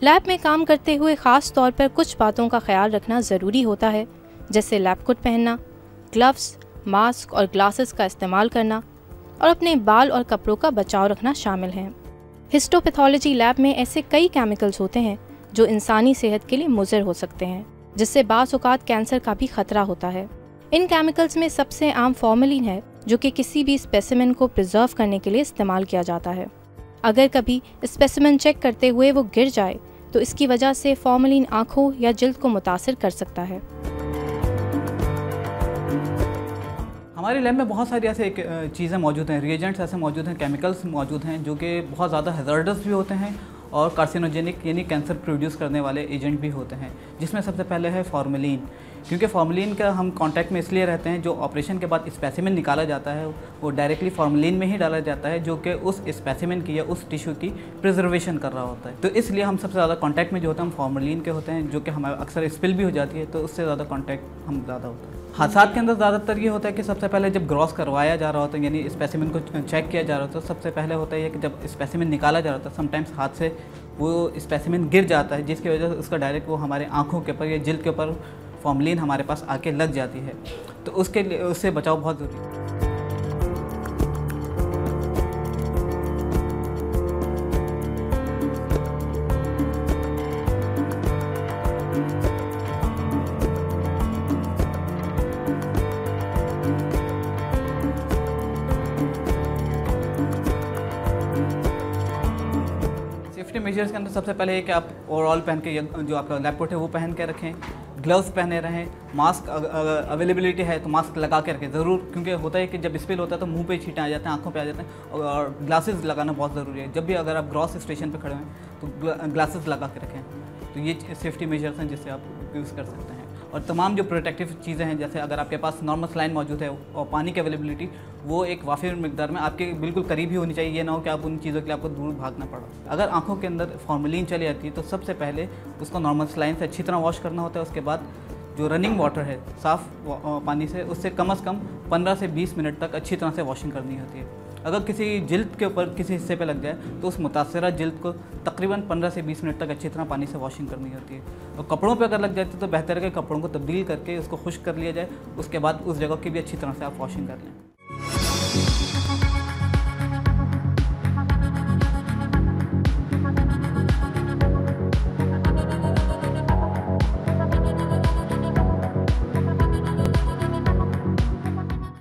Lab में काम करते हुए ख़ास तौर पर कुछ बातों का ख्याल रखना ज़रूरी होता है, जैसे लैब कोट पहनना, ग्लव्स, मास्क और ग्लासेस का इस्तेमाल करना और अपने बाल और कपड़ों का बचाव रखना शामिल हैं। हिस्टोपैथोलॉजी लैब में ऐसे कई केमिकल्स होते हैं जो इंसानी सेहत के लिए मुज़र हो सकते हैं, जिससे बाज़ औक़ात कैंसर का भी खतरा होता है। इन केमिकल्स में सबसे आम फॉर्मेलिन है, जो कि किसी भी स्पेसिमेन को प्रिजर्व करने के लिए इस्तेमाल किया जाता है। अगर कभी स्पेसिमेन चेक करते हुए वो गिर जाए तो इसकी वजह से फॉर्मेलिन आँखों या जिल्द को मुतासिर कर सकता है। हमारी लैब में बहुत सारी ऐसे चीज़ें मौजूद हैं, रिएजेंट्स ऐसे मौजूद हैं, केमिकल्स मौजूद हैं जो कि बहुत ज़्यादा हैज़ार्डस भी होते हैं और कार्सिनोजेनिक यानी कैंसर प्रोड्यूस करने वाले एजेंट भी होते हैं, जिसमें सबसे पहले है फॉर्मेलिन। क्योंकि फॉर्मेलिन का हम कांटेक्ट में इसलिए रहते हैं, जो ऑपरेशन के बाद स्पेसिमेन निकाला जाता है वो डायरेक्टली फॉर्मेलिन में ही डाला जाता है, जो कि उस स्पेसिमेन की या उस टिश्यू की प्रिजर्वेशन कर रहा होता है। तो इसलिए हम सबसे ज़्यादा कांटेक्ट में जो होता है हम फॉर्मेलिन के होते हैं, जो कि हमारे अक्सर स्पिल भी हो जाती है, तो उससे ज़्यादा कांटेक्ट हम ज़्यादा होता है। हादसात के अंदर ज़्यादातर ये होता है कि सबसे पहले जब ग्रॉस करवाया जा रहा होता है, यानी स्पेसिमेन को चेक किया जा रहा होता है, तो सबसे पहले होता है कि जब स्पेसिमेन निकाला जा रहा होता है, समटाइम्स हाथ से वो स्पेसिमेन गिर जाता है, जिसकी वजह से उसका डायरेक्ट वो हमारे आँखों के ऊपर या जिल्द के ऊपर फॉर्मेलिन हमारे पास आके लग जाती है। तो उसके लिए उससे बचाव बहुत ज़रूरी है। सेफ्टी मेजर्स के अंदर सबसे पहले है कि आप ओवरऑल पहन के, जो आपका लैब कोट है वो पहन के रखें, ग्लव्स पहने रहें, मास्क अवेलेबिलिटी है तो मास्क लगा के रखें ज़रूर, क्योंकि होता है कि जब स्पिल होता है तो मुंह पे छींटे आ जाते हैं, आंखों पे आ जाते हैं, और ग्लासेस लगाना बहुत ज़रूरी है। जब भी अगर आप क्रॉस स्टेशन पे खड़े हैं तो ग्लासेस लगा के रखें। तो ये सेफ्टी मेजर्स हैं जिससे आप यूज़ कर सकते हैं। और तमाम जो प्रोटेक्टिव चीज़ें हैं, जैसे अगर आपके पास नॉर्मल सलाइन मौजूद है और पानी की अवेलेबिलिटी वो एक वाफिर मिकदार में आपके बिल्कुल करीब ही होनी चाहिए, ये ना हो कि आप उन चीज़ों के लिए आपको दूर भागना पड़ा। अगर आंखों के अंदर फॉर्मेलिन चली जाती है तो सबसे पहले उसको नॉर्मल सलाइन से अच्छी तरह वॉश करना होता है। उसके बाद जो रनिंग वाटर है साफ़ पानी से, उससे कम से कम 15 से 20 मिनट तक अच्छी तरह से वॉशिंग करनी होती है। अगर किसी जिल्द के ऊपर किसी हिस्से पे लग जाए तो उस मुतासरा जिल्द को तकरीबन 15 से 20 मिनट तक अच्छी तरह पानी से वॉशिंग करनी होती है। और कपड़ों पे अगर लग जाती है तो बेहतर है कि कपड़ों को तब्दील करके उसको खुश्क कर लिया जाए, उसके बाद उस जगह की भी अच्छी तरह से आप वॉशिंग कर लें।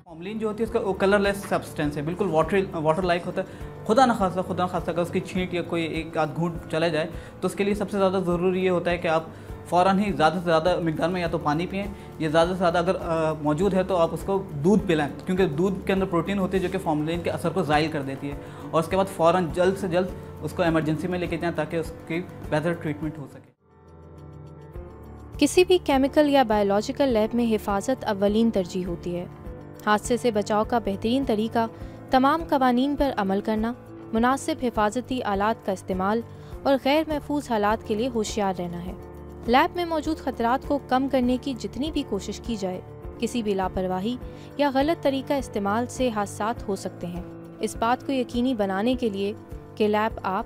फॉर्मेलिन जो होती है उसका कलरलेस सब्सटेंस है, बिल्कुल वाटर लाइक होता है। खुदा न खासा अगर उसकी छींट या कोई एक आध घूंट चला जाए तो उसके लिए सबसे ज़्यादा ज़रूरी ये होता है कि आप फ़ौरन ही ज़्यादा से ज़्यादा मिकदार में या तो पानी पिएं, या ज़्यादा से ज़्यादा अगर मौजूद है तो आप उसको दूध पिलाएं, क्योंकि दूध के अंदर प्रोटीन होती है जो कि फॉर्मेलिन के असर को ज़ाइल कर देती है। और उसके बाद फ़ौरन जल्द से जल्द उसको इमरजेंसी में लेके जाएँ ताकि उसकी बेहतर ट्रीटमेंट हो सके। किसी भी केमिकल या बायोलॉजिकल लैब में हिफाजत अव्वलीन तरजीह होती है। हादसे से बचाव का बेहतरीन तरीका तमाम कवानीन पर अमल करना, मुनासिब हिफाजती आलात का इस्तेमाल और गैर महफूज हालात के लिए होशियार रहना है। लैब में मौजूद खतरात को कम करने की जितनी भी कोशिश की जाए, किसी भी लापरवाही या गलत तरीका इस्तेमाल से हादसात हो सकते हैं। इस बात को यकीनी बनाने के लिए कि लैब आप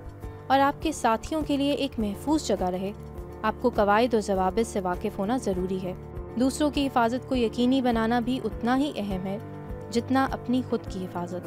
और आपके साथियों के लिए एक महफूज जगह रहे, आपको कवायद और ज़वाबित से वाकिफ़ होना ज़रूरी है। दूसरों की हिफाजत को यकीनी बनाना भी उतना ही अहम है जितना अपनी खुद की हिफाजत।